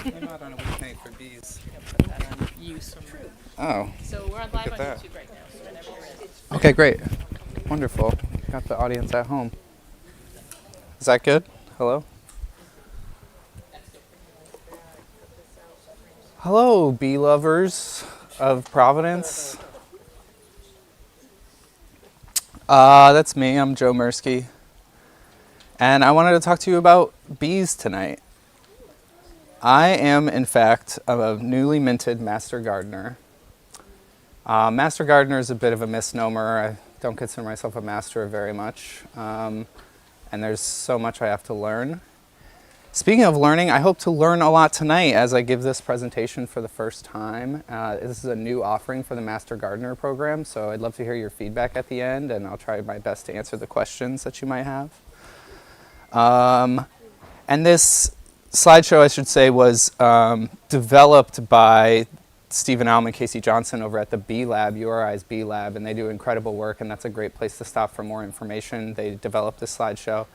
I'm not on a weeknight for bees. True. Oh. So we're on live on YouTube right now, so whenever you're ready. Okay, great. Wonderful. Got the audience at home. Is that good? Hello? Hello, bee lovers of Providence. That's me. I'm Joe Mirsky. And I wanted to talk to you about bees tonight. I am, in fact, a newly minted master gardener. Master gardener is a bit of a misnomer. I don't consider myself a master very much. And there's so much I have to learn. Speaking of learning, I hope to learn a lot tonight as I give this presentation for the first time. This is a new offering for the Master Gardener program, so I'd love to hear your feedback at the end, and I'll try my best to answer the questions that you might have. And this slideshow, I should say, was developed by Stephen Alm and Casey Johnson over at the Bee Lab, URI's Bee Lab, and they do incredible work, and that's a great place to stop for more information. They developed this slideshow.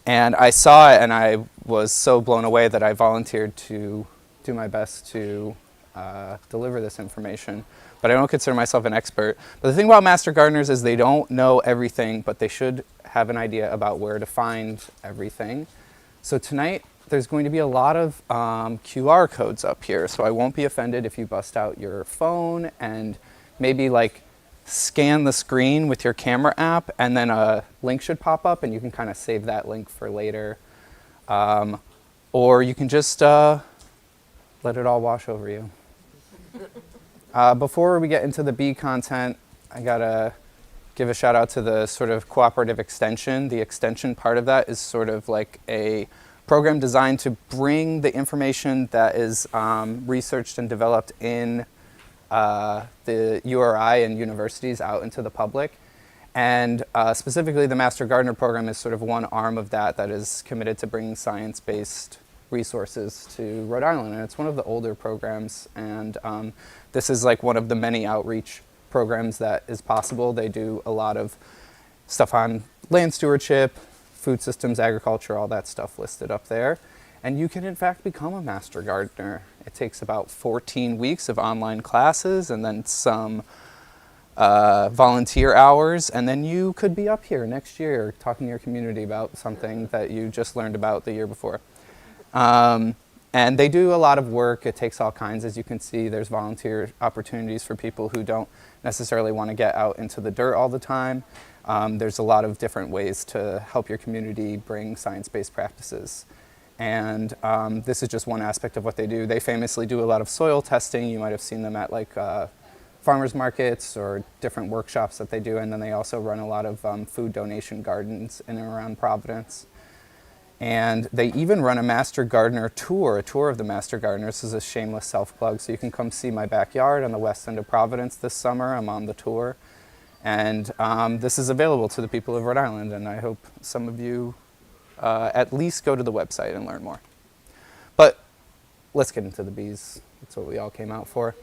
And I saw it, and I was so blown away that I volunteered to do my best to deliver this information. But I don't consider myself an expert. But the thing about master gardeners is they don't know everything, but they should have an idea about where to find everything. So tonight, there's going to be a lot of QR codes up here. So I won't be offended if you bust out your phone and maybe like scan the screen with your camera app, and then a link should pop up, and you can kind of save that link for later. Or you can just let it all wash over you. Before we get into the bee content, I gotta give a shout out to the sort of cooperative extension. The extension part of that is sort of like a program designed to bring the information that is researched and developed in the URI and universities out into the public. And specifically the Master Gardener program is sort of one arm of that is committed to bringing science-based resources to Rhode Island. And it's one of the older programs. And this is like one of the many outreach programs that is possible. They do a lot of stuff on land stewardship, food systems, agriculture, all that stuff listed up there. And you can, in fact, become a master gardener. It takes about 14 weeks of online classes and then some volunteer hours. And then you could be up here next year talking to your community about something that you just learned about the year before. And they do a lot of work. It takes all kinds. As you can see, there's volunteer opportunities for people who don't necessarily want to get out into the dirt all the time. There's a lot of different ways to help your community bring science-based practices. And this is just one aspect of what they do. They famously do a lot of soil testing. You might have seen them at like farmers markets or different workshops that they do. And then they also run a lot of food donation gardens in and around Providence. And they even run a Master Gardener tour, a tour of the Master Gardeners. This is a shameless self-plug. So you can come see my backyard on the west end of Providence this summer. I'm on the tour. And this is available to the people of Rhode Island. And I hope some of you at least go to the website and learn more. But let's get into the bees. That's what we all came out for.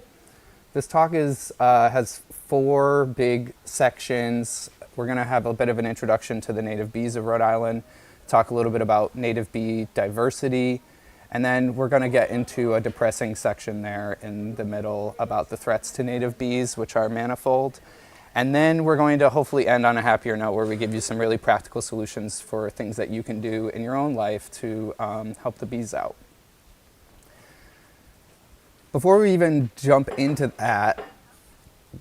This talk has 4 big sections. We're going to have a bit of an introduction to the native bees of Rhode Island, talk a little bit about native bee diversity, and then we're going to get into a depressing section there in the middle about the threats to native bees, which are manifold. And then we're going to hopefully end on a happier note where we give you some really practical solutions for things that you can do in your own life to help the bees out. Before we even jump into that,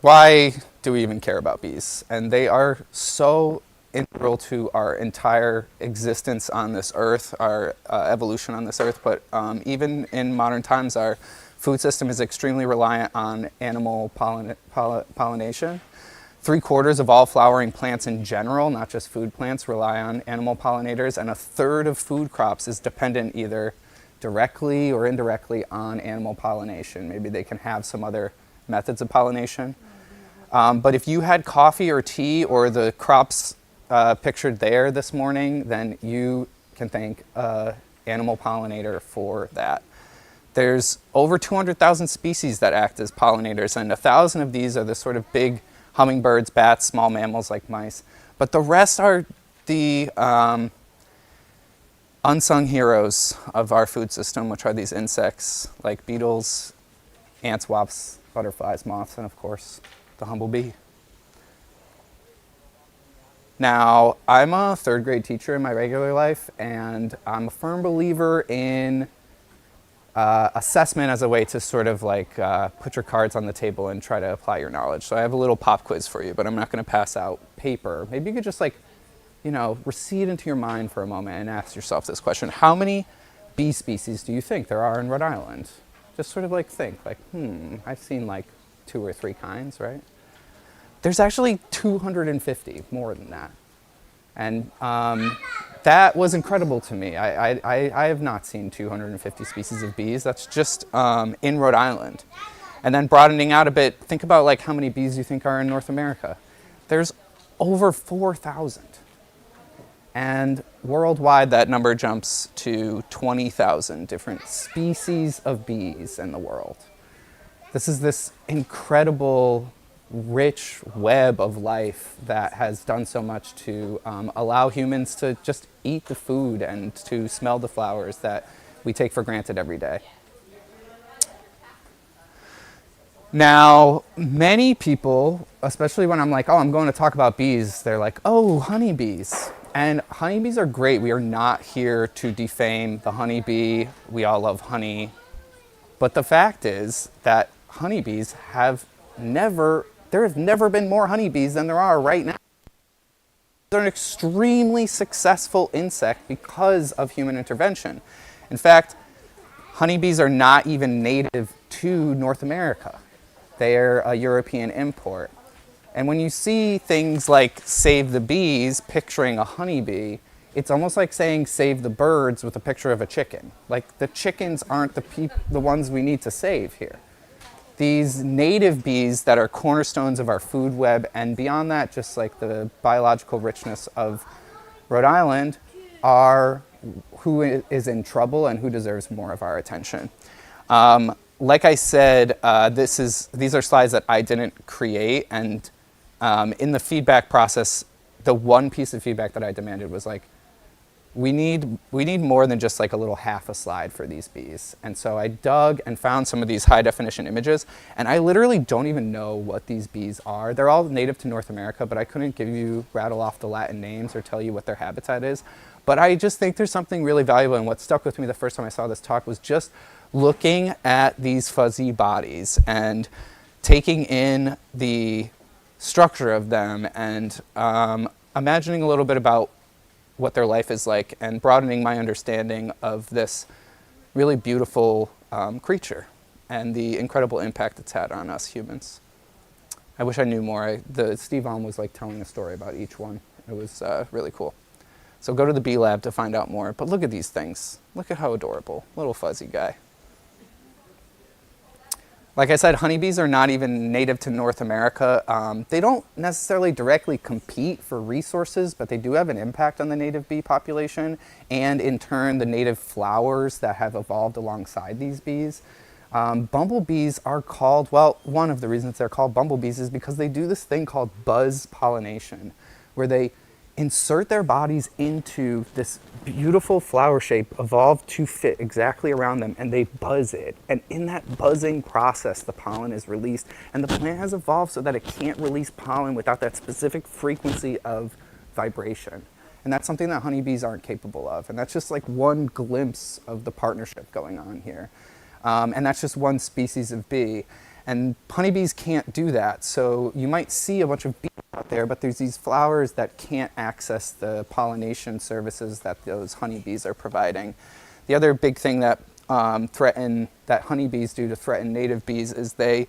why do we even care about bees? And they are so integral to our entire existence on this earth, our evolution on this earth, but even in modern times, our food system is extremely reliant on animal pollination. 3/4 of all flowering plants in general, not just food plants, rely on animal pollinators, and 1/3 of food crops is dependent either directly or indirectly on animal pollination. Maybe they can have some other methods of pollination. But if you had coffee or tea or the crops pictured there this morning, then you can thank animal pollinator for that. There's over 200,000 species that act as pollinators, and 1,000 of these are the sort of big hummingbirds, bats, small mammals like mice. But the rest are the unsung heroes of our food system, which are these insects like beetles, ants, wasps, butterflies, moths, and of course, the humblebee. Now, I'm a third grade teacher in my regular life, and I'm a firm believer in assessment as a way to sort of like put your cards on the table and try to apply your knowledge. So I have a little pop quiz for you, but I'm not going to pass out paper. Maybe you could just like, recede into your mind for a moment and ask yourself this question. How many bee species do you think there are in Rhode Island? Just sort of like think, like, I've seen like 2 or 3 kinds, right? There's actually 250, more than that. And that was incredible to me. I have not seen 250 species of bees. That's just in Rhode Island. And then broadening out a bit, think about like how many bees you think are in North America. There's over 4,000. And worldwide, that number jumps to 20,000 different species of bees in the world. This is this incredible, rich web of life that has done so much to allow humans to just eat the food and to smell the flowers that we take for granted every day. Now, many people, especially when I'm like, I'm going to talk about bees, they're like, honeybees. And honeybees are great. We are not here to defame the honeybee. We all love honey. But the fact is that honeybees there have never been more honeybees than there are right now. They're an extremely successful insect because of human intervention. In fact, honeybees are not even native to North America. They're a European import. And when you see things like save the bees picturing a honeybee, it's almost like saying save the birds with a picture of a chicken. Like the chickens aren't the ones we need to save here. These native bees that are cornerstones of our food web, and beyond that, just like the biological richness of Rhode Island, are who is in trouble and who deserves more of our attention. Like I said, these are slides that I didn't create, and in the feedback process, the one piece of feedback that I demanded was like, we need more than just like a little half a slide for these bees. And so I dug and found some of these high definition images, and I literally don't even know what these bees are. They're all native to North America, but I couldn't rattle off the Latin names or tell you what their habitat is. But I just think there's something really valuable, and what stuck with me the first time I saw this talk was just looking at these fuzzy bodies and taking in the structure of them and imagining a little bit about what their life is like and broadening my understanding of this really beautiful creature and the incredible impact it's had on us humans. I wish I knew more. Steve Alm was like telling a story about each one. It was really cool. So go to the Bee Lab to find out more. But look at these things. Look at how adorable. Little fuzzy guy. Like I said, honeybees are not even native to North America. They don't necessarily directly compete for resources, but they do have an impact on the native bee population and in turn the native flowers that have evolved alongside these bees. Bumblebees are called, one of the reasons they're called bumblebees is because they do this thing called buzz pollination, where they insert their bodies into this beautiful flower shape evolved to fit exactly around them, and they buzz it. And in that buzzing process, the pollen is released, and the plant has evolved so that it can't release pollen without that specific frequency of vibration. And that's something that honeybees aren't capable of. And that's just like one glimpse of the partnership going on here. And that's just one species of bee. And honeybees can't do that. So you might see a bunch of bees out there, but there's these flowers that can't access the pollination services that those honeybees are providing. The other big thing that honeybees do to threaten native bees is they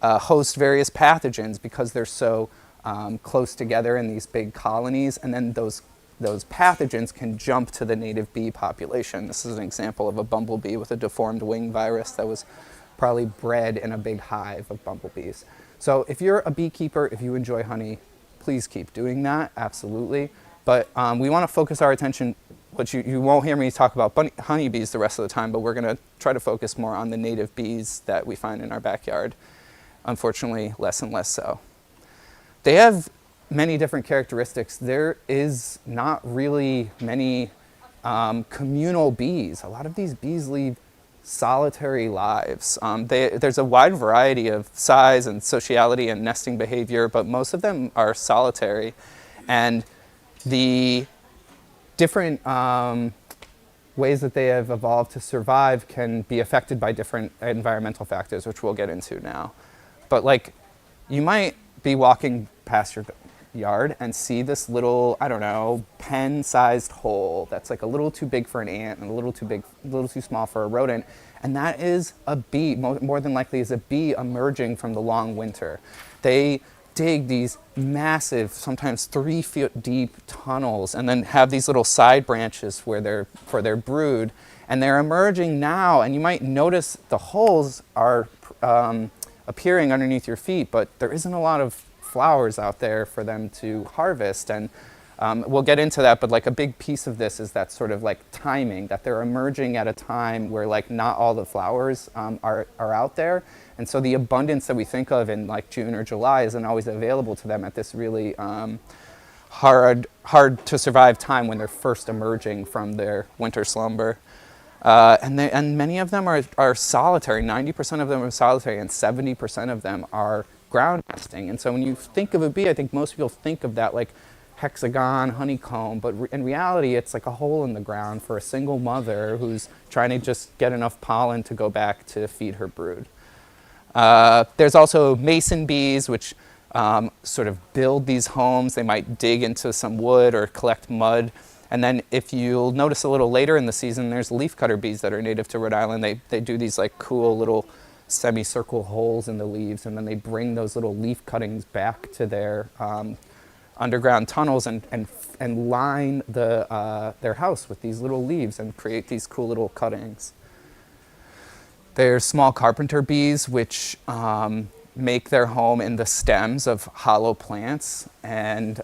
host various pathogens because they're so close together in these big colonies, and then those pathogens can jump to the native bee population. This is an example of a bumblebee with a deformed wing virus that was probably bred in a big hive of bumblebees. So if you're a beekeeper, if you enjoy honey, please keep doing that, absolutely. But we want to focus our attention, which you won't hear me talk about honeybees the rest of the time, but we're going to try to focus more on the native bees that we find in our backyard. Unfortunately, less and less so. They have many different characteristics. There is not really many communal bees. A lot of these bees lead solitary lives. There's a wide variety of size and sociality and nesting behavior, but most of them are solitary. And the different ways that they have evolved to survive can be affected by different environmental factors, which we'll get into now. But like, you might be walking past your yard and see this little, I don't know, pen-sized hole that's like a little too big for an ant and a little too small for a rodent. And that is a bee, more than likely is a bee emerging from the long winter. They dig these massive, sometimes 3 feet deep tunnels and then have these little side branches for their brood. And they're emerging now, and you might notice the holes are appearing underneath your feet, but there isn't a lot of flowers out there for them to harvest. And we'll get into that, but like a big piece of this is that sort of like timing, that they're emerging at a time where like not all the flowers are out there. And so the abundance that we think of in like June or July isn't always available to them at this really hard to survive time when they're first emerging from their winter slumber. And many of them are solitary. 90% of them are solitary, and 70% of them are ground nesting. And so when you think of a bee, I think most people think of that like hexagon, honeycomb, but in reality, it's like a hole in the ground for a single mother who's trying to just get enough pollen to go back to feed her brood. There's also mason bees, which sort of build these homes. They might dig into some wood or collect mud. And then if you'll notice a little later in the season, there's leafcutter bees that are native to Rhode Island. They do these like cool little semicircle holes in the leaves, and then they bring those little leaf cuttings back to their underground tunnels and line their house with these little leaves and create these cool little cuttings. There's small carpenter bees, which make their home in the stems of hollow plants, and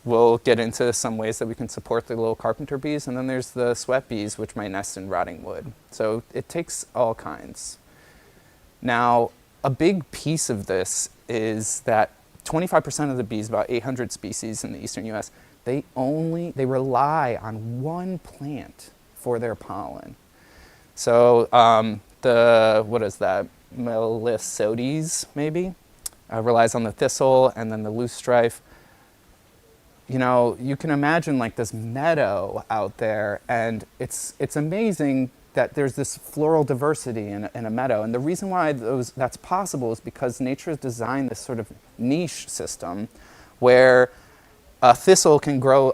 we'll get into some ways that we can support the little carpenter bees. And then there's the sweat bees, which might nest in rotting wood. So it takes all kinds. Now, a big piece of this is that 25% of the bees, about 800 species in the eastern US, they rely on one plant for their pollen. So Melisodes maybe, relies on the thistle, and then the loosestrife. You know, you can imagine like this meadow out there, and it's amazing that there's this floral diversity in a meadow. And the reason why that's possible is because nature has designed this sort of niche system where a thistle can grow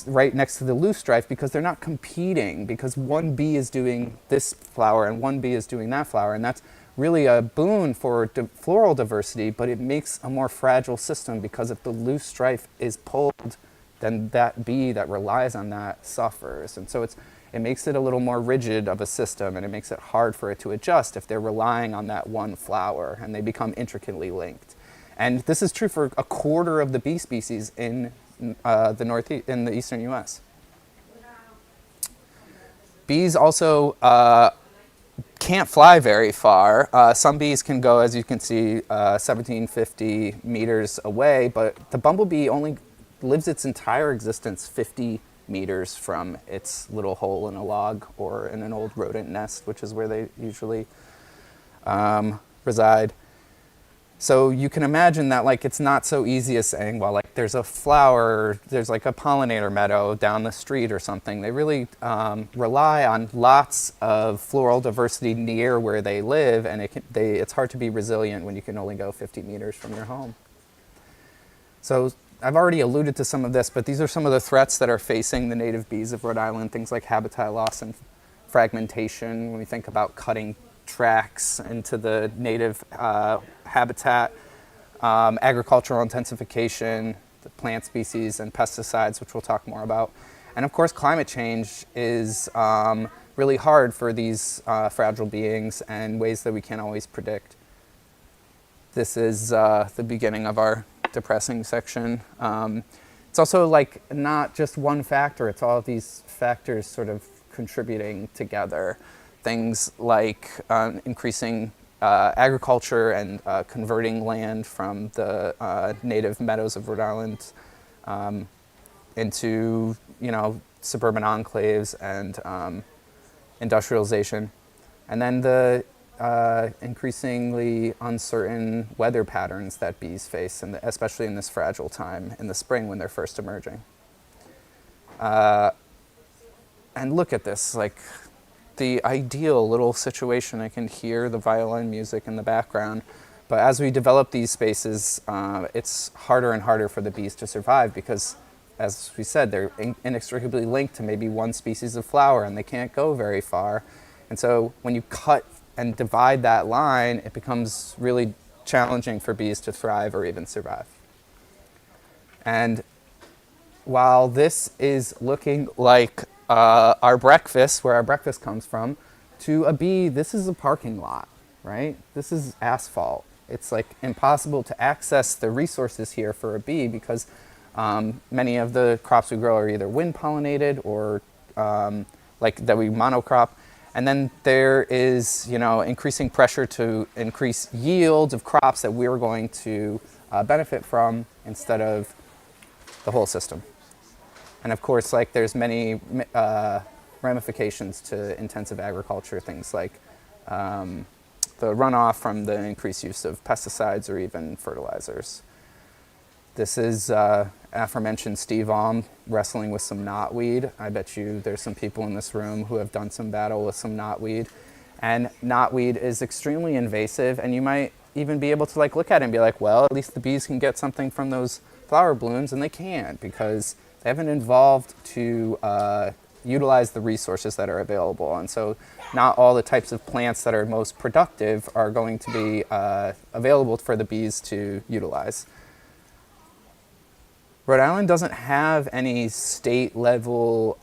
right next to the loosestrife, because they're not competing, because one bee is doing this flower and one bee is doing that flower. And that's really a boon for floral diversity, but it makes a more fragile system, because if the loosestrife is pulled, then that bee that relies on that suffers. And so it makes it a little more rigid of a system, and it makes it hard for it to adjust if they're relying on that one flower, and they become intricately linked. And this is true for a quarter of the bee species in the eastern U.S. Bees also can't fly very far. Some bees can go, as you can see, 1750 meters away, but the bumblebee only lives its entire existence 50 meters from its little hole in a log or in an old rodent nest, which is where they usually reside. So you can imagine that like it's not so easy as saying, well, like there's a flower, there's like a pollinator meadow down the street or something. They really rely on lots of floral diversity near where they live, and it's hard to be resilient when you can only go 50 meters from your home. So I've already alluded to some of this, but these are some of the threats that are facing the native bees of Rhode Island, things like habitat loss and fragmentation. When we think about cutting tracks into the native habitat, agricultural intensification, the plant species, and pesticides, which we'll talk more about. And of course, climate change is really hard for these fragile beings, and ways that we can't always predict. This is the beginning of our depressing section. It's also like not just one factor, it's all of these factors sort of contributing together. Things like increasing agriculture and converting land from the native meadows of Rhode Island into, suburban enclaves and industrialization. And then the increasingly uncertain weather patterns that bees face, and especially in this fragile time in the spring when they're first emerging. And look at this, like the ideal little situation. I can hear the violin music in the background. But as we develop these spaces, it's harder and harder for the bees to survive because, as we said, they're inextricably linked to maybe one species of flower and they can't go very far. And so when you cut and divide that line, it becomes really challenging for bees to thrive or even survive. And while this is looking like our breakfast, where our breakfast comes from, to a bee, this is a parking lot, right? This is asphalt. It's like impossible to access the resources here for a bee because many of the crops we grow are either wind pollinated or like that we monocrop. And then there is, increasing pressure to increase yields of crops that we're going to benefit from instead of the whole system. And of course, like there's many ramifications to intensive agriculture, things like the runoff from the increased use of pesticides or even fertilizers. This is aforementioned Steve Alm wrestling with some knotweed. I bet you there's some people in this room who have done some battle with some knotweed. And knotweed is extremely invasive, and you might even be able to look at it and be like, well, at least the bees can get something from those flower blooms, and they can't because they haven't evolved to utilize the resources that are available. And so not all the types of plants that are most productive are going to be available for the bees to utilize. Rhode Island doesn't have any state level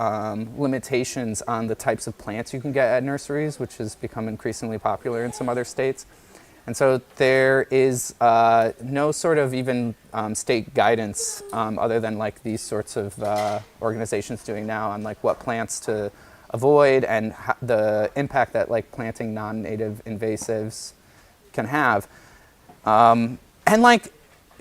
limitations on the types of plants you can get at nurseries, which has become increasingly popular in some other states. And so there is no sort of even state guidance other than these sorts of organizations doing now on what plants to avoid and the impact that planting non-native invasives can have.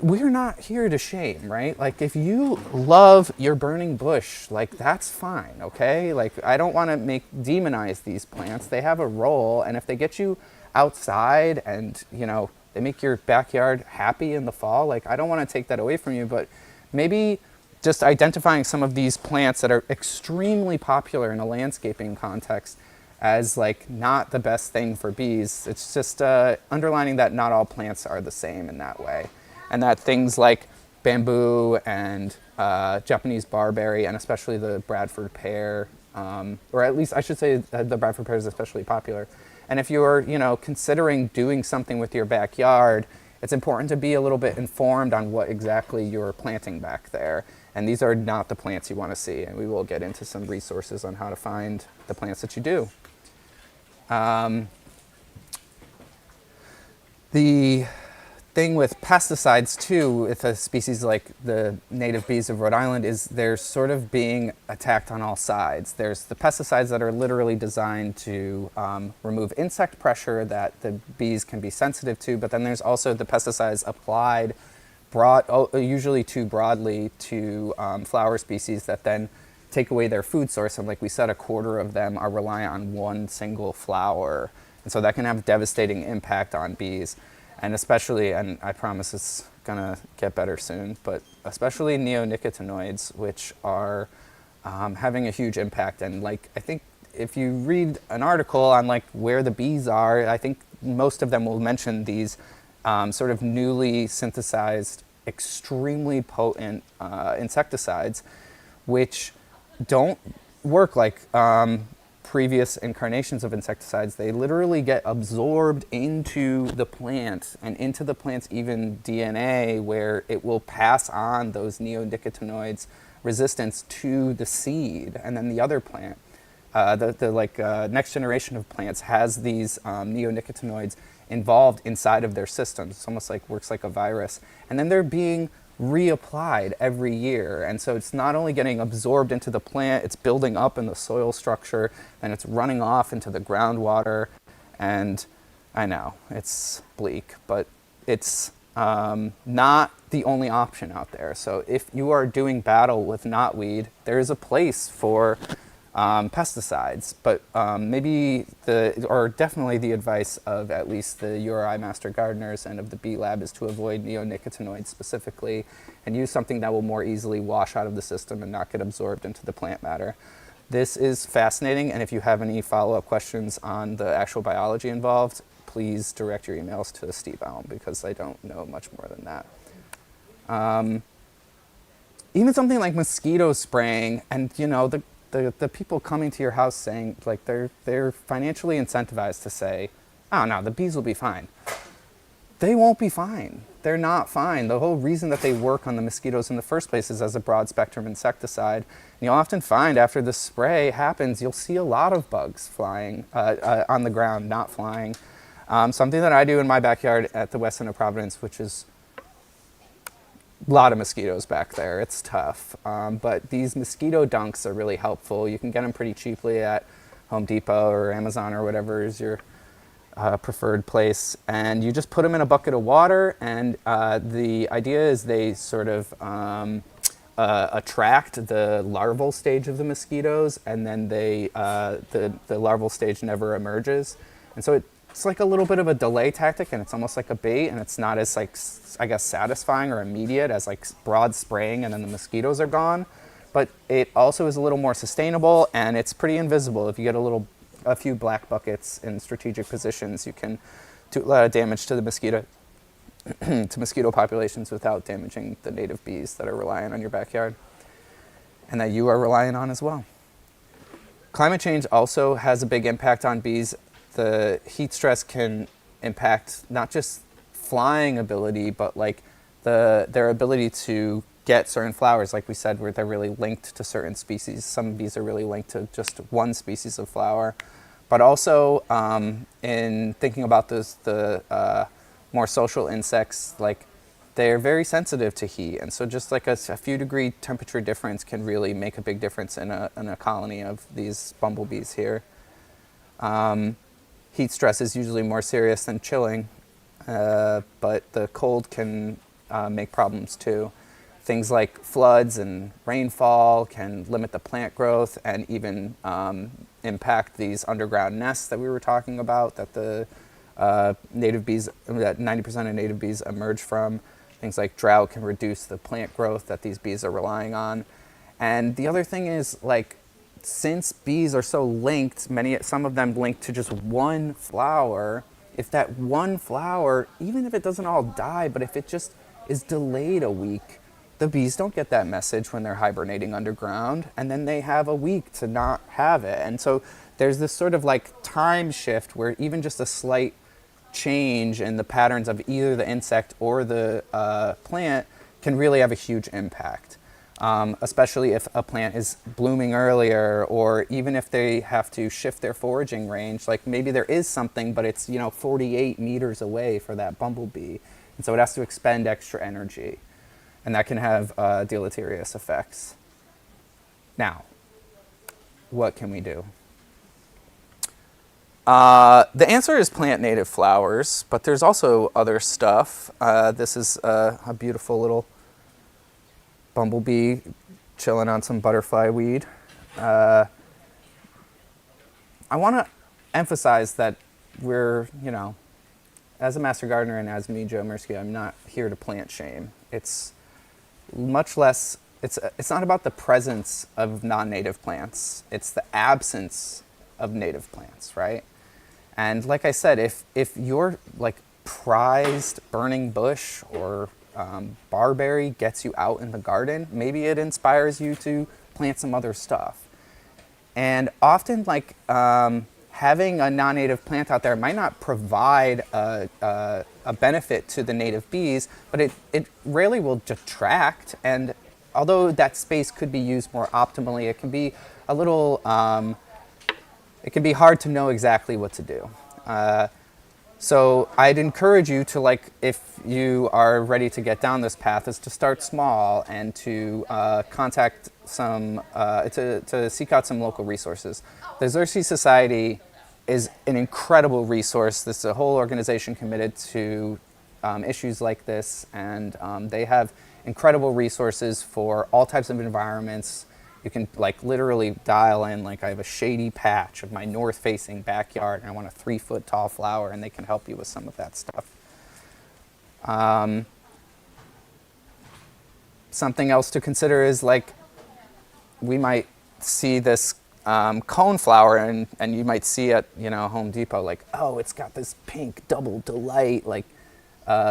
We're not here to shame, right? If you love your burning bush, that's fine, okay? I don't want to demonize these plants. They have a role, and if they get you outside and, they make your backyard happy in the fall, I don't want to take that away from you, but maybe just identifying some of these plants that are extremely popular in a landscaping context as not the best thing for bees. It's just underlining that not all plants are the same in that way. And that things like bamboo and Japanese barberry, and especially the Bradford pear, or at least I should say the Bradford pear is especially popular. And if you're, considering doing something with your backyard, it's important to be a little bit informed on what exactly you're planting back there. And these are not the plants you want to see. And we will get into some resources on how to find the plants that you do. The thing with pesticides too, with a species like the native bees of Rhode Island, is they're sort of being attacked on all sides. There's the pesticides that are literally designed to remove insect pressure that the bees can be sensitive to, but then there's also the pesticides applied usually too broadly to flower species that then take away their food source. And like we said, a quarter of them are reliant on one single flower. And so that can have devastating impact on bees. And especially, and I promise it's gonna get better soon, but especially neonicotinoids, which are having a huge impact. And I think if you read an article on where the bees are, I think most of them will mention these sort of newly synthesized, extremely potent insecticides, which don't work like previous incarnations of insecticides. They literally get absorbed into the plant and into the plant's even DNA, where it will pass on those neonicotinoids resistance to the seed, and then the other plant, the next generation of plants has these neonicotinoids involved inside of their systems. It's almost like works like a virus. And then they're being reapplied every year. And so it's not only getting absorbed into the plant, it's building up in the soil structure, and it's running off into the groundwater. And I know, it's bleak, but it's not the only option out there. So if you are doing battle with knotweed, there is a place for pesticides, but definitely the advice of at least the URI Master Gardeners and of the Bee Lab is to avoid neonicotinoids specifically and use something that will more easily wash out of the system and not get absorbed into the plant matter. This is fascinating, and if you have any follow-up questions on the actual biology involved, please direct your emails to Steve Allen, because I don't know much more than that. Even something like mosquito spraying, and the people coming to your house saying, like, they're financially incentivized to say, oh no, the bees will be fine. They won't be fine. They're not fine. The whole reason that they work on the mosquitoes in the first place is as a broad spectrum insecticide. And you'll often find after the spray happens, you'll see a lot of bugs flying on the ground, not flying. Something that I do in my backyard at the west end of Providence, which is a lot of mosquitoes back there. It's tough. But these mosquito dunks are really helpful. You can get them pretty cheaply at Home Depot or Amazon or whatever is your preferred place. And you just put them in a bucket of water. And the idea is they sort of attract the larval stage of the mosquitoes. And then the larval stage never emerges. And so it's like a little bit of a delay tactic, and it's almost like a bait, and it's not as, like, I guess, satisfying or immediate as like broad spraying and then the mosquitoes are gone. But it also is a little more sustainable, and it's pretty invisible. If you get a few black buckets in strategic positions, you can do a lot of damage to the mosquito populations without damaging the native bees that are relying on your backyard and that you are relying on as well. Climate change also has a big impact on bees. The heat stress can impact not just flying ability, but like their ability to get certain flowers, like we said, where they're really linked to certain species. Some bees are really linked to just one species of flower. But also in thinking about the more social insects, like they're very sensitive to heat. And so just like a few degree temperature difference can really make a big difference in a colony of these bumblebees here. Heat stress is usually more serious than chilling, but the cold can make problems too. Things like floods and rainfall can limit the plant growth and even impact these underground nests that we were talking about that the native bees, that 90% of native bees emerge from. Things like drought can reduce the plant growth that these bees are relying on. And the other thing is, like, since bees are so linked, some of them linked to just one flower, if that one flower, even if it doesn't all die, but if it just is delayed a week, the bees don't get that message when they're hibernating underground, and then they have a week to not have it. And so there's this sort of like time shift where even just a slight change in the patterns of either the insect or the plant can really have a huge impact. Especially if a plant is blooming earlier, or even if they have to shift their foraging range. Like maybe there is something, but it's 48 meters away for that bumblebee, and so it has to expend extra energy, and that can have deleterious effects. Now, what can we do? The answer is plant native flowers, but there's also other stuff. This is a beautiful little bumblebee chilling on some butterfly weed. I want to emphasize that we're, as a master gardener and as me, Joe Mirsky, I'm not here to plant shame. It's much less, it's not about the presence of non-native plants. It's the absence of native plants, right? And like I said, if your like prized burning bush or barberry gets you out in the garden, maybe it inspires you to plant some other stuff. And often, like, having a non-native plant out there might not provide a benefit to the native bees, but it rarely will detract. And although that space could be used more optimally, it can be a little, it can be hard to know exactly what to do. So I'd encourage you to, like, if you are ready to get down this path, is to start small and to contact some, to seek out some local resources. The Xerces Society is an incredible resource. This is a whole organization committed to issues like this, and they have incredible resources for all types of environments. You can, like, literally dial in, like, I have a shady patch of my north-facing backyard and I want a 3-foot tall flower, and they can help you with some of that stuff. Something else to consider is, like, we might see this cone flower, and you might see at, you know, Home Depot, like, oh, it's got this pink double delight, like,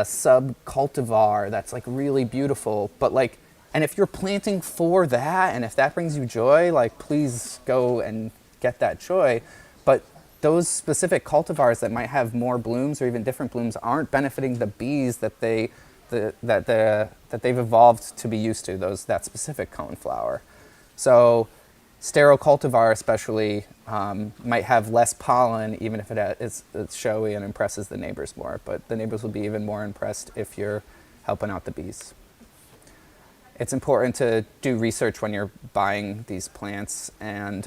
sub cultivar that's, like, really beautiful, but, like, and if you're planting for that, and if that brings you joy, like, please go and get that joy. But those specific cultivars that might have more blooms or even different blooms aren't benefiting the bees that they've evolved to be used to, that specific coneflower. So sterile cultivar especially might have less pollen, even if it's showy and impresses the neighbors more. But the neighbors will be even more impressed if you're helping out the bees. It's important to do research when you're buying these plants and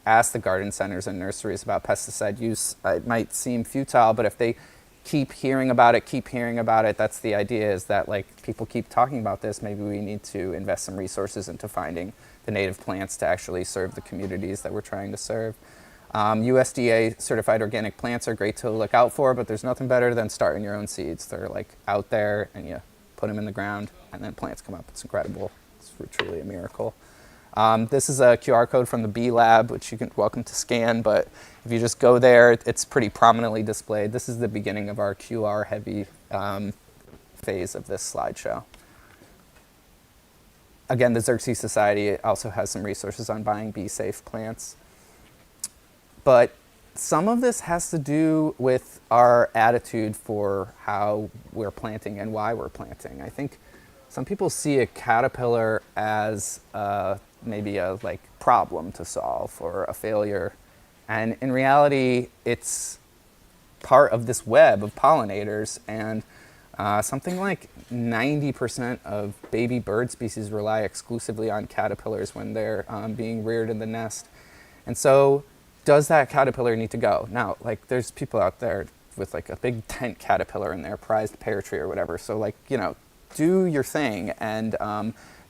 ask the garden centers and nurseries about pesticide use. It might seem futile, but if they keep hearing about it, that's the idea, is that, like, people keep talking about this. Maybe we need to invest some resources into finding the native plants to actually serve the communities that we're trying to serve. USDA certified organic plants are great to look out for, but there's nothing better than starting your own seeds. They're, like, out there, and you put them in the ground, and then plants come up. It's incredible. It's truly a miracle. This is a QR code from the Bee Lab, which you can welcome to scan, but if you just go there, it's pretty prominently displayed. This is the beginning of our QR-heavy phase of this slideshow. Again, the Xerces Society also has some resources on buying bee-safe plants. But some of this has to do with our attitude for how we're planting and why we're planting. I think some people see a caterpillar as maybe a, like, problem to solve or a failure. And in reality, it's part of this web of pollinators, and something like 90% of baby bird species rely exclusively on caterpillars when they're being reared in the nest. And so does that caterpillar need to go? Now, like, there's people out there with, like, a big tent caterpillar in their prized pear tree or whatever. So, like, you know, do your thing and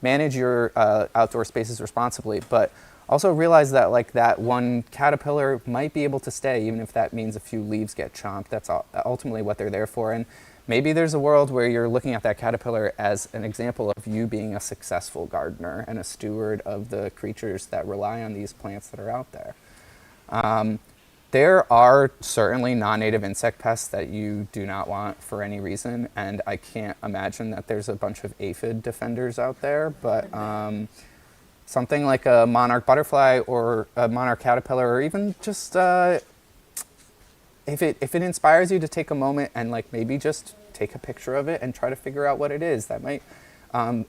manage your outdoor spaces responsibly. But also realize that, like, that one caterpillar might be able to stay, even if that means a few leaves get chomped. That's ultimately what they're there for. And maybe there's a world where you're looking at that caterpillar as an example of you being a successful gardener and a steward of the creatures that rely on these plants that are out there. There are certainly non-native insect pests that you do not want for any reason, and I can't imagine that there's a bunch of aphid defenders out there, but something like a monarch butterfly or a monarch caterpillar, or even just if it inspires you to take a moment and, like, maybe just take a picture of it and try to figure out what it is, that might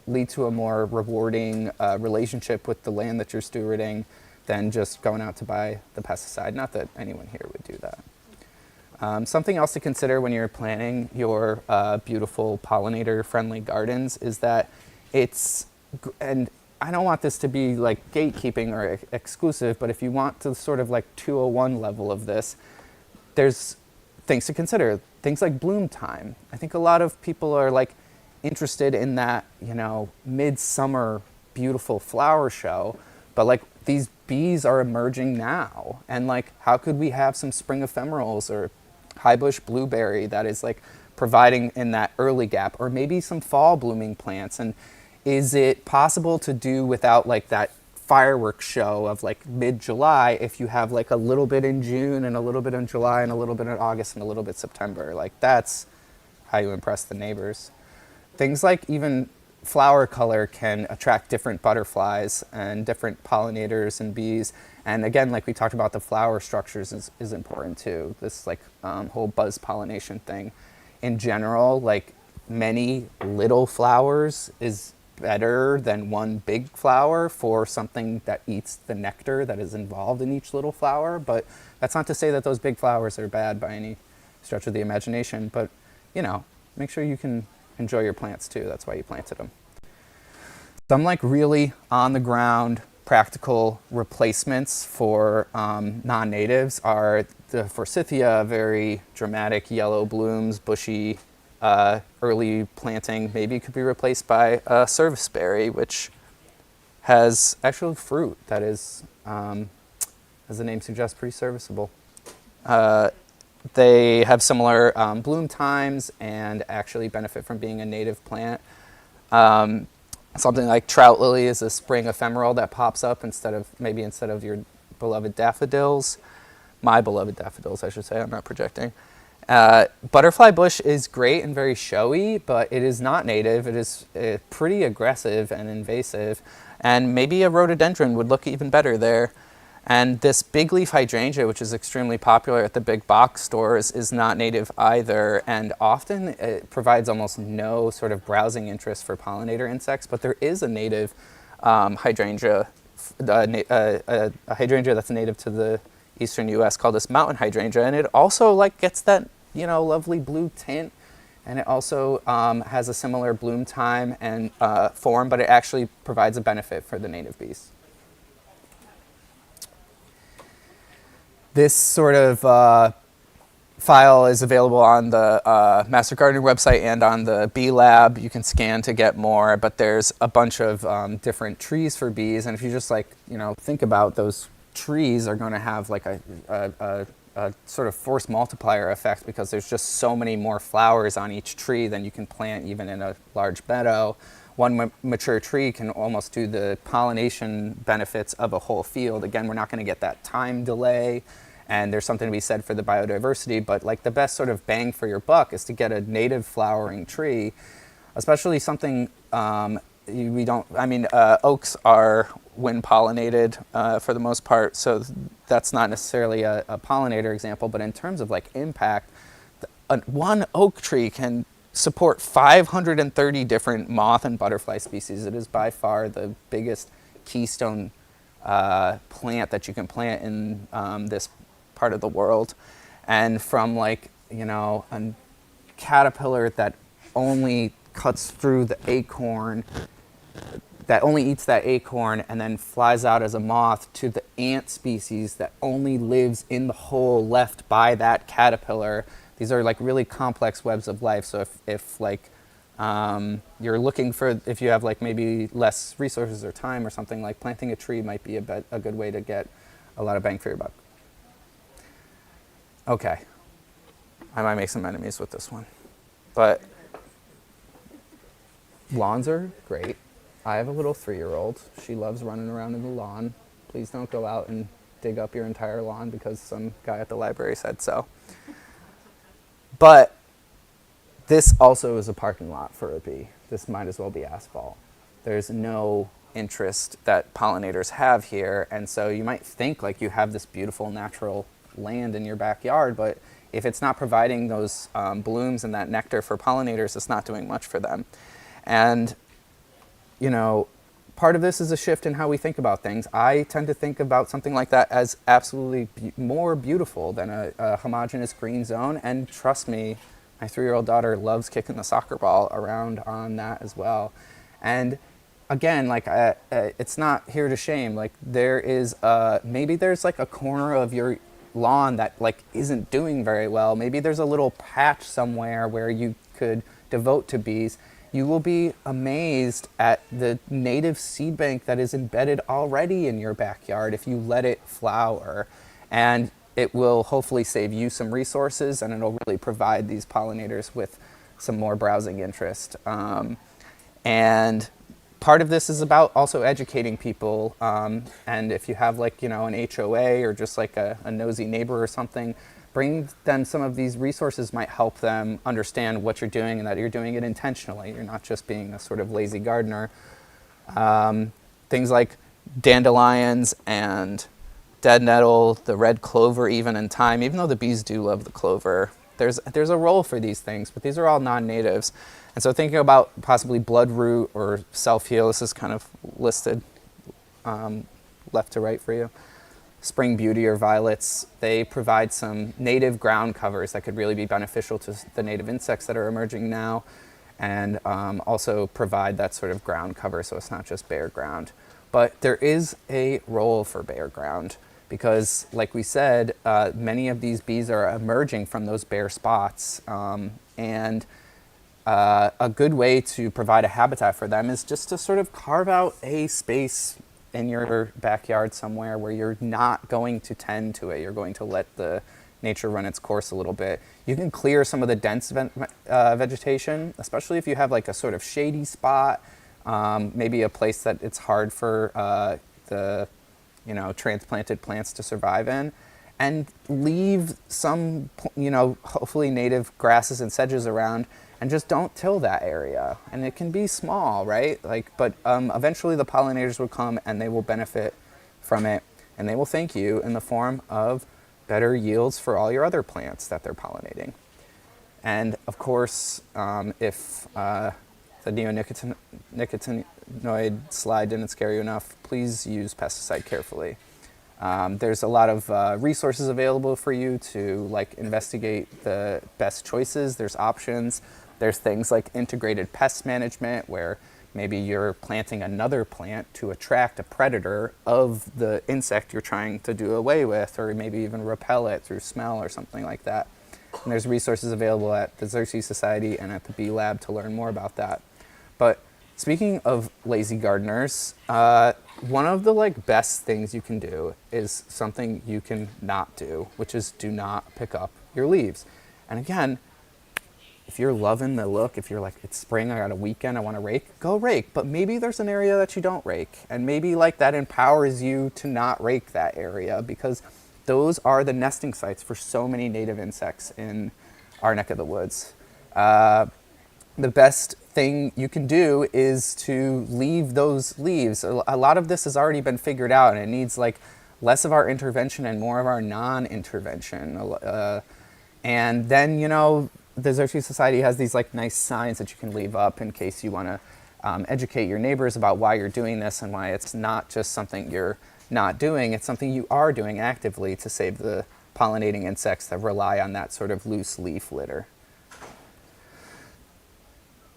lead to a more rewarding relationship with the land that you're stewarding than just going out to buy the pesticide. Not that anyone here would do that. Something else to consider when you're planning your beautiful pollinator-friendly gardens is that and I don't want this to be, like, gatekeeping or exclusive, but if you want to sort of, like, 201 level of this, there's things to consider. Things like bloom time. I think a lot of people are, like, interested in that, you know, midsummer beautiful flower show, but, like, these bees are emerging now, and, like, how could we have some spring ephemerals or high bush blueberry that is, like, providing in that early gap, or maybe some fall blooming plants? And is it possible to do without, like, that fireworks show of, like, mid-July if you have, like, a little bit in June and a little bit in July and a little bit in August and a little bit September? Like, that's how you impress the neighbors. Things like even flower color can attract different butterflies and different pollinators and bees. And again, like we talked about, the flower structures is important too. This, like, whole buzz pollination thing. In general, like, many little flowers is better than one big flower for something that eats the nectar that is involved in each little flower. But that's not to say that those big flowers are bad by any stretch of the imagination, but you know, make sure you can enjoy your plants too. That's why you planted them. Some like really on the ground practical replacements for non-natives are the forsythia, very dramatic yellow blooms, bushy, early planting. Maybe it could be replaced by a serviceberry, which has actual fruit that is, as the name suggests, pretty serviceable. They have similar bloom times and actually benefit from being a native plant. Something like trout lily is a spring ephemeral that pops up instead of your beloved daffodils. My beloved daffodils, I should say. I'm not projecting. Butterfly bush is great and very showy, but it is not native. It is pretty aggressive and invasive. And maybe a rhododendron would look even better there. And this big leaf hydrangea, which is extremely popular at the big box stores, is not native either. And often it provides almost no sort of browsing interest for pollinator insects. But there is a native hydrangea, a hydrangea that's native to the eastern U.S. called this mountain hydrangea. And it also like gets that, you know, lovely blue tint. And it also has a similar bloom time and form, but it actually provides a benefit for the native bees. This sort of file is available on the Master Gardener website and on the Bee Lab. You can scan to get more, but there's a bunch of different trees for bees. And if you just like, you know, think about those trees are going to have like a sort of force multiplier effect because there's just so many more flowers on each tree than you can plant even in a large meadow. One mature tree can almost do the pollination benefits of a whole field. Again, we're not going to get that time delay, and there's something to be said for the biodiversity, but like the best sort of bang for your buck is to get a native flowering tree, especially something oaks are wind pollinated for the most part, so that's not necessarily a pollinator example, but in terms of like impact, one oak tree can support 530 different moth and butterfly species. It is by far the biggest keystone plant that you can plant in this part of the world. And from like, you know, a caterpillar that only cuts through the acorn, that only eats that acorn and then flies out as a moth, to the ant species that only lives in the hole left by that caterpillar. These are like really complex webs of life. So if you're looking for, if you have like maybe less resources or time or something, like planting a tree might be a good way to get a lot of bang for your buck. Okay, I might make some enemies with this one, but lawns are great. I have a little 3-year-old. She loves running around in the lawn. Please don't go out and dig up your entire lawn because some guy at the library said so. But this also is a parking lot for a bee. This might as well be asphalt. There's no interest that pollinators have here, and so you might think like you have this beautiful natural land in your backyard, but if it's not providing those blooms and that nectar for pollinators, it's not doing much for them. And, you know, part of this is a shift in how we think about things. I tend to think about something like that as absolutely more beautiful than a homogeneous green zone. And trust me, my 3-year-old daughter loves kicking the soccer ball around on that as well. And again, like it's not here to shame. Like there is maybe there's like a corner of your lawn that like isn't doing very well. Maybe there's a little patch somewhere where you could devote to bees. You will be amazed at the native seed bank that is embedded already in your backyard if you let it flower. And it will hopefully save you some resources, and it'll really provide these pollinators with some more browsing interest. And part of this is about also educating people. And if you have like, you know, an HOA or just like a nosy neighbor or something, bring them some of these resources might help them understand what you're doing and that you're doing it intentionally. You're not just being a sort of lazy gardener. Things like dandelions and dead nettle, the red clover even and thyme, even though the bees do love the clover, there's a role for these things, but these are all non-natives. And so thinking about possibly bloodroot or self-heal, this is kind of listed left to right for you. spring beauty or violets, they provide some native ground covers that could really be beneficial to the native insects that are emerging now, and also provide that sort of ground cover so it's not just bare ground. But there is a role for bare ground because, like we said, many of these bees are emerging from those bare spots, and a good way to provide a habitat for them is just to sort of carve out a space in your backyard somewhere where you're not going to tend to it. You're going to let the nature run its course a little bit. You can clear some of the dense vegetation, especially if you have like a sort of shady spot, maybe a place that it's hard for the transplanted plants to survive in, and leave some hopefully native grasses and sedges around, and just don't till that area. And it can be small, right? But eventually the pollinators will come and they will benefit from it, and they will thank you in the form of better yields for all your other plants that they're pollinating. And of course, if the neonicotinoid slide didn't scare you enough, please use pesticide carefully. There's a lot of resources available for you to investigate the best choices. There's options. There's things like integrated pest management, where maybe you're planting another plant to attract a predator of the insect you're trying to do away with, or maybe even repel it through smell or something like that. And there's resources available at the Xerces Society and at the Bee Lab to learn more about that. But speaking of lazy gardeners, one of the best things you can do is something you can not do, which is do not pick up your leaves. And again, if you're loving the look, if you're like, it's spring, I got a weekend, I want to rake, go rake. But maybe there's an area that you don't rake, and maybe that empowers you to not rake that area, because those are the nesting sites for so many native insects in our neck of the woods. The best thing you can do is to leave those leaves. A lot of this has already been figured out, and it needs less of our intervention and more of our non-intervention. And then, the Xerces Society has these nice signs that you can leave up in case you want to educate your neighbors about why you're doing this and why it's not just something you're not doing, it's something you are doing actively to save the pollinating insects that rely on that sort of loose leaf litter.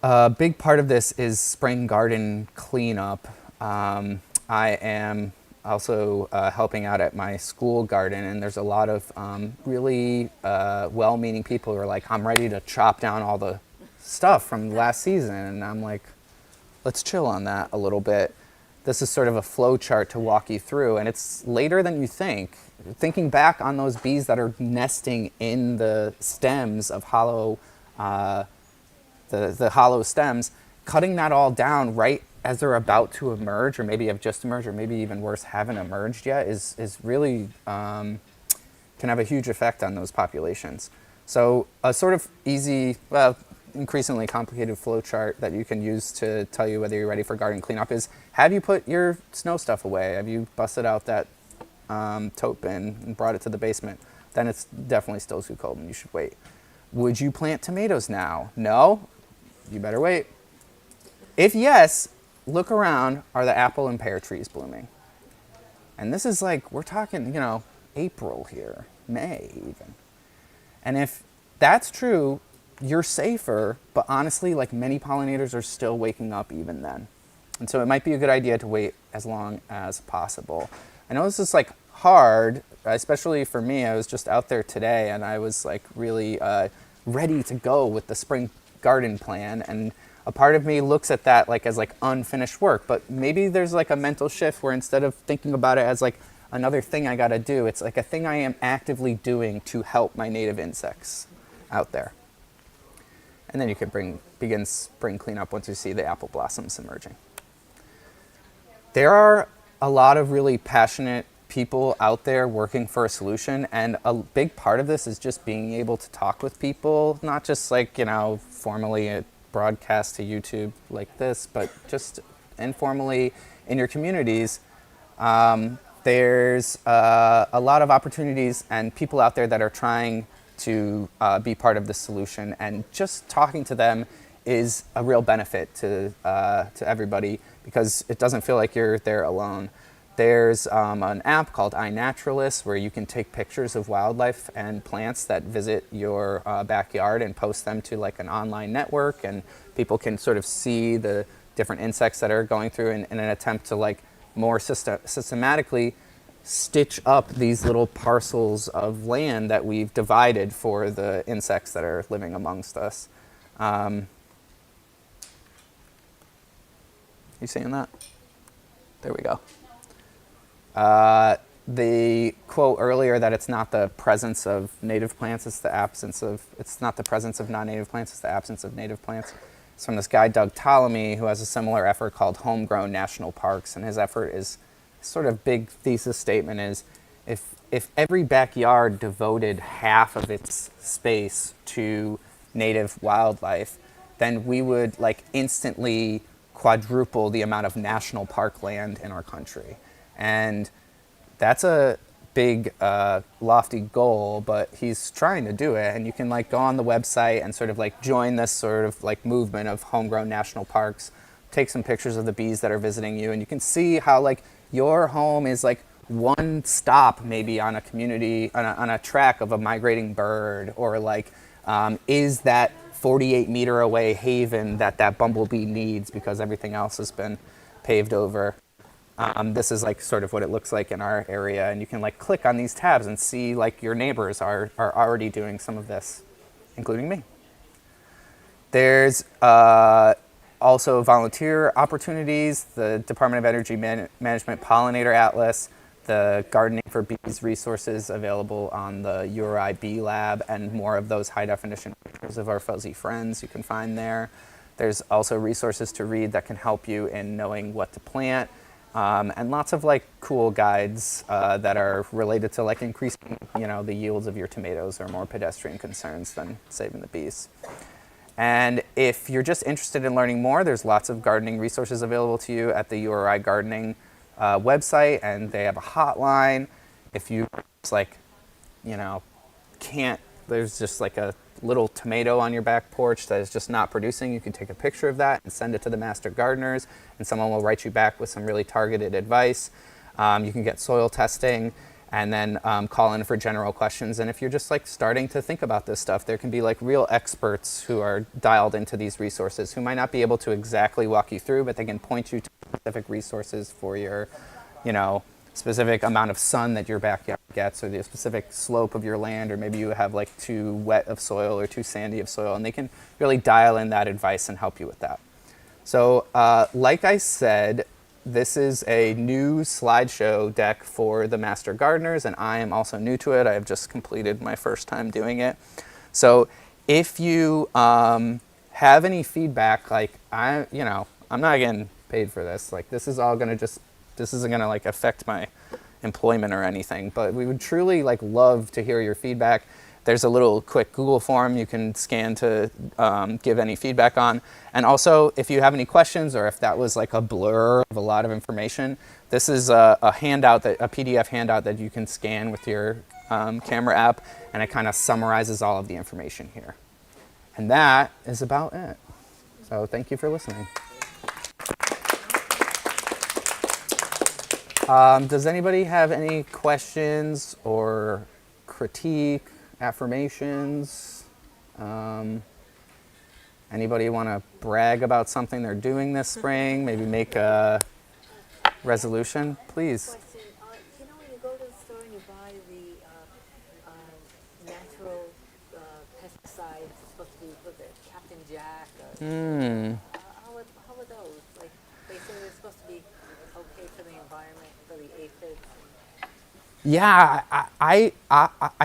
A big part of this is spring garden cleanup. I am also helping out at my school garden, and there's a lot of really well-meaning people who are like, I'm ready to chop down all the stuff from last season, and I'm like, let's chill on that a little bit. This is sort of a flow chart to walk you through, and it's later than you think. Thinking back on those bees that are nesting in the stems of hollow, the hollow stems, cutting that all down right as they're about to emerge, or maybe have just emerged, or maybe even worse, haven't emerged yet, is really can have a huge effect on those populations. So a sort of easy, increasingly complicated flow chart that you can use to tell you whether you're ready for garden cleanup is, have you put your snow stuff away? Have you busted out that tote bin and brought it to the basement? Then it's definitely still too cold and you should wait. Would you plant tomatoes now? No? You better wait. If yes, look around, are the apple and pear trees blooming? And this is we're talking, April here, May even. And if that's true, you're safer, but honestly, many pollinators are still waking up even then. And so it might be a good idea to wait as long as possible. I know this is hard, especially for me. I was just out there today and I was really ready to go with the spring garden plan, and a part of me looks at that as unfinished work, but maybe there's a mental shift where instead of thinking about it as another thing I gotta do, it's a thing I am actively doing to help my native insects out there. And then you could begin spring cleanup once you see the apple blossoms emerging. There are a lot of really passionate people out there working for a solution, and a big part of this is just being able to talk with people, not just formally broadcast to YouTube like this, but just informally in your communities. There's a lot of opportunities and people out there that are trying to be part of the solution, and just talking to them is a real benefit to everybody, because it doesn't feel like you're there alone. There's an app called iNaturalist where you can take pictures of wildlife and plants that visit your backyard and post them to like an online network, and people can sort of see the different insects that are going through in an attempt to like more systematically stitch up these little parcels of land that we've divided for the insects that are living amongst us. You seeing that? There we go. The quote earlier that it's not the presence of native plants, it's not the presence of non-native plants, it's the absence of native plants. It's from this guy, Doug Ptolemy, who has a similar effort called Homegrown National Parks. And his effort is sort of big thesis statement is if every backyard devoted half of its space to native wildlife, then we would like instantly quadruple the amount of national park land in our country. And that's a big, lofty goal, but he's trying to do it. And you can like go on the website and sort of like join this sort of like movement of homegrown national parks, take some pictures of the bees that are visiting you, and you can see how like your home is like one stop maybe on a community, on a track of a migrating bird, or like is that 48-meter away haven that bumblebee needs because everything else has been paved over. This is like sort of what it looks like in our area, and you can like click on these tabs and see like your neighbors are already doing some of this, including me. There's also volunteer opportunities, the Department of Energy Management Pollinator Atlas, the Gardening for Bees resources available on the URI Bee Lab, and more of those high definition pictures of our fuzzy friends you can find there. There's also resources to read that can help you in knowing what to plant. And lots of like cool guides that are related to like increasing, the yields of your tomatoes, or more pedestrian concerns than saving the bees. And if you're just interested in learning more, there's lots of gardening resources available to you at the URI Gardening website, and they have a hotline. If you like, there's just like a little tomato on your back porch that is just not producing, you can take a picture of that and send it to the master gardeners, and someone will write you back with some really targeted advice. You can get soil testing, and then call in for general questions. And if you're just like starting to think about this stuff, there can be like real experts who are dialed into these resources who might not be able to exactly walk you through, but they can point you to specific resources for your, specific amount of sun that your backyard gets, or the specific slope of your land, or maybe you have like too wet of soil or too sandy of soil, and they can really dial in that advice and help you with that. So like I said, this is a new slideshow deck for the master gardeners, and I am also new to it. I have just completed my first time doing it. So if you have any feedback, like I'm not getting paid for this. Like this isn't gonna like affect my employment or anything, but we would truly like love to hear your feedback. There's a little quick Google form you can scan to give any feedback on. And also, if you have any questions, or if that was like a blur of a lot of information, this is a handout, a PDF handout that you can scan with your camera app, and it kind of summarizes all of the information here. And that is about it. So thank you for listening. Does anybody have any questions or critique, affirmations? Anybody want to brag about something they're doing this spring? Maybe make a resolution, please. Question. When you go to the store and you buy the natural pesticides, it's supposed to be with it, Captain Jack. How are those? Like they say they're supposed to be okay for the environment, for the aphids. Yeah, I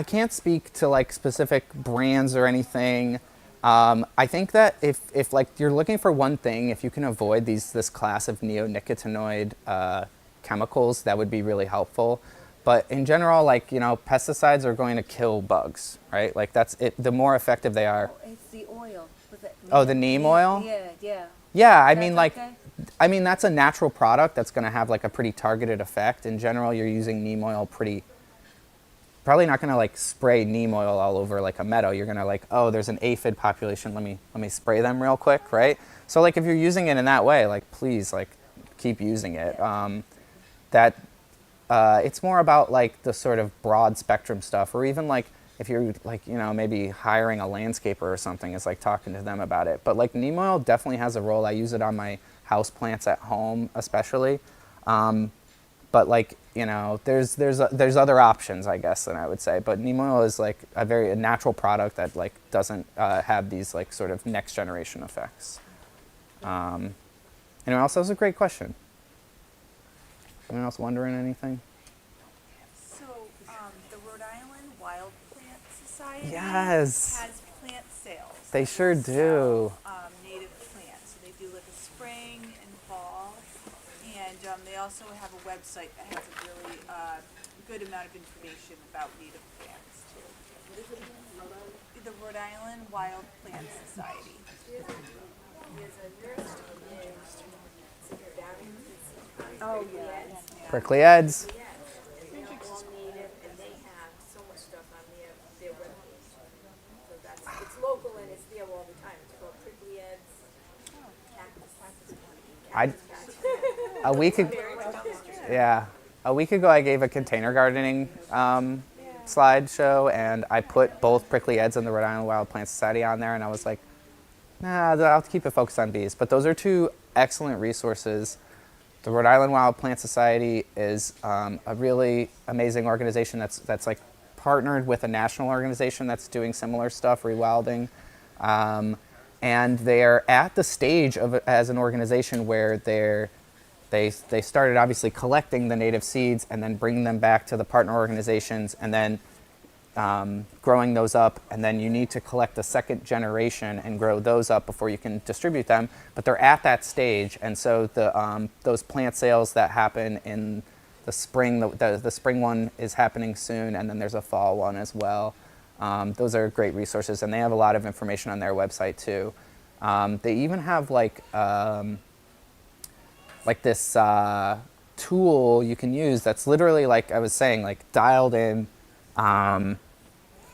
can't speak to like specific brands or anything. I think that if like you're looking for one thing, if you can avoid this class of neonicotinoid chemicals, that would be really helpful. But in general, like, pesticides are going to kill bugs, right? Like that's it. The more effective they are. Oh, it's the oil. The neem oil? Yeah. Yeah, I That's mean, like, okay? that's a natural product that's going to have like a pretty targeted effect. In general, you're using neem oil probably not going to like spray neem oil all over like a meadow. You're going to like, oh, there's an aphid population. Let me spray them real quick, right? So like if you're using it in that way, like please like keep using it. That it's more about like the sort of broad spectrum stuff, or even like if you're like, you know, maybe hiring a landscaper or something, it's like talking to them about it. But like neem oil definitely has a role. I use it on my house plants at home, especially. But like, you know, there's other options, I guess, than I would say. But neem oil is like a natural product that like doesn't have these like sort of next generation effects. Anyone else? That was a great question. Anyone else wondering anything? So, the Rhode Island Wild Plant Society Yes. has plant sales. They sure do. Native plants. So they do like a spring and fall, and they also have a website that has a really good amount of information about native plants too. The Rhode Island Wild Plant Society. Oh yeah. Prickly heads. They're all native and they have so much stuff on their webpage. So it's local and it's there all the time. It's called Prickly Heads, A week ago, yeah, a week ago I gave a container gardening slideshow, and I put both Prickly Heads and the Rhode Island Wild Plant Society on there, and I was like, nah, I'll keep it focused on bees. But those are two excellent resources. The Rhode Island Wild Plant Society is a really amazing organization that's like partnered with a national organization that's doing similar stuff, rewilding. And they're at the stage of as an organization where they started obviously collecting the native seeds and then bringing them back to the partner organizations, and then growing those up, and then you need to collect the second generation and grow those up before you can distribute them. But they're at that stage, and so those plant sales that happen in the spring, the spring one is happening soon, and then there's a fall one as well. Those are great resources, and they have a lot of information on their website too. They even have like this tool you can use that's literally, like I was saying, like dialed in.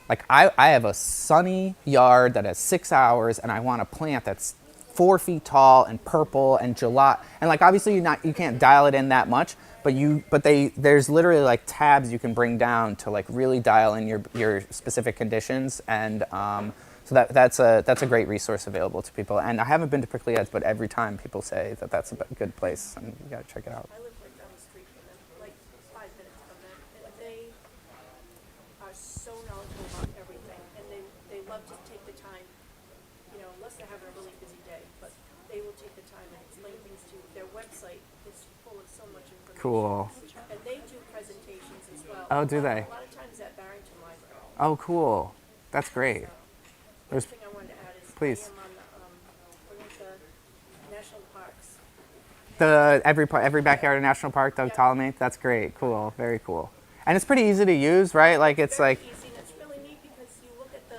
Like I have a sunny yard that has 6 hours, and I want a plant that's 4 feet tall and purple and gelato. And like obviously you can't dial it in that much, but there's literally like tabs you can bring down to like really dial in your specific conditions. And so that's a great resource available to people. And I haven't been to Prickly Heads, but every time people say that that's a good place, and you gotta check it out. I live right down the street from them, like 5 minutes from them, and they are so knowledgeable about everything, and they love to take the time, you know, unless they're having a really busy day, but they will take the time and explain things to you. Their website is full of so much information. Cool. And they do presentations as well. Oh, do they? A lot of times at Barrington Library. Oh, cool. That's great. The other thing I wanted to add is Please. I am on one of the national parks. Every backyard in National Park, Doug Ptolemy. That's great. Cool. Very cool. And it's pretty easy to use, right? Like it's Very like, easy, and it's really neat because you look at the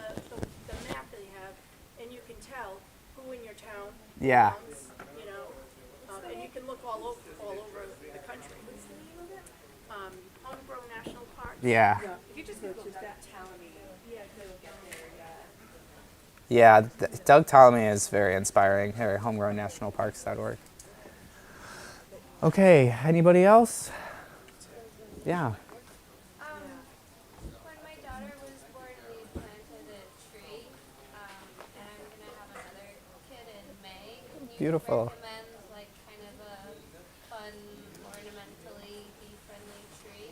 map that you have, and you can tell who in your town Yeah. belongs, you know, and you can look all over the country. What's the name of it? Homegrown National Park. yeah. If you just go to that town, yeah, go get there, Yeah, Doug Ptolemy is very inspiring. Homegrownnationalparks.org. Okay, anybody else? Yeah. When my daughter was born, we planted a tree, and I'm gonna have another kid in May. Can you Beautiful. recommend like kind of a fun, ornamentally bee-friendly tree?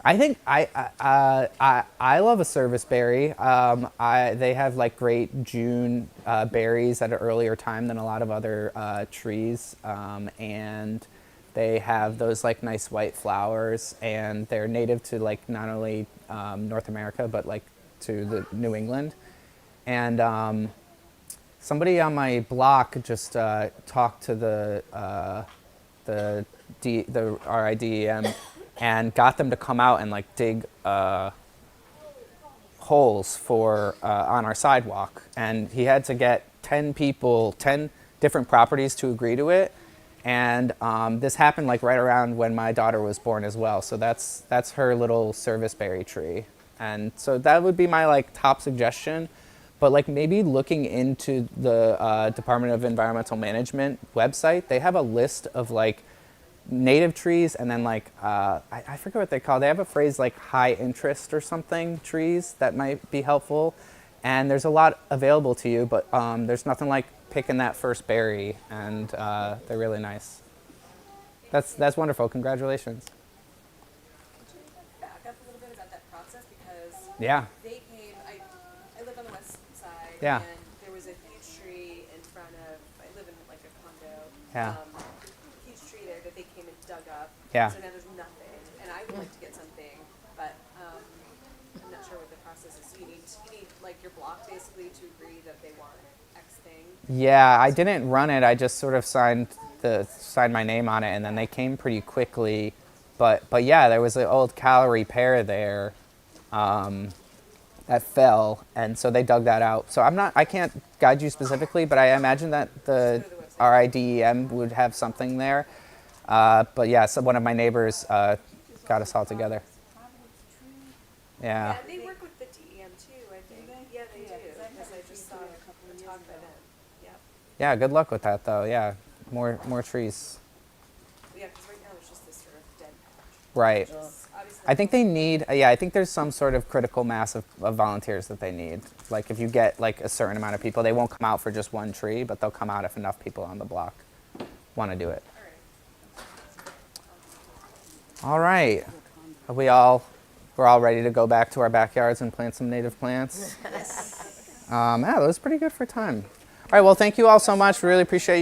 I think I love a service berry. They have like great June berries at an earlier time than a lot of other trees, and they have those like nice white flowers, and they're native to like not only North America but like to the New England. And somebody on my block just talked to the RIDEM and got them to come out and like dig holes for on our sidewalk, and he had to get 10 different properties to agree to it. And this happened like right around when my daughter was born as well. So that's her little service berry tree. And so that would be my like top suggestion. But like maybe looking into the Department of Environmental Management website, they have a list of like native trees, and then like I forget what they call. They have a phrase like high interest or something trees that might be helpful. And there's a lot available to you, but there's nothing like picking that first berry, and they're really nice. That's wonderful. Congratulations. Back up a little bit about that process because Yeah. they came. I live on the west side, Yeah. and there was a huge tree in front of. I live in like a condo. Yeah. Huge tree there that they came and dug up. Yeah. So now there's nothing, and I would like to get something, but I'm not sure what the process is. So you need like your block basically to agree that they want X thing. Yeah, I didn't run it. I just sort of signed my name on it, and then they came pretty quickly. But yeah, there was an old calorie pear there that fell, and so they dug that out. So I can't guide you specifically, but I imagine that the RIDEM would have something there. But yeah, so one of my neighbors got us all together. Yeah. Yeah, they work with the DEM too. I think. Yeah, they do. Because I just saw a talk by them. Yeah. Yeah, good luck with that though. Yeah, more trees. Yeah, because right now it's just this sort of dead patch. Right. Obviously, I think they need, I think there's some sort of critical mass of volunteers that they need. Like if you get like a certain amount of people, they won't come out for just one tree, but they'll come out if enough people on the block want to do it. All right. We're all ready to go back to our backyards and plant some native plants. Yeah, that was pretty good for time. All right, well, thank you all so much. We really appreciate you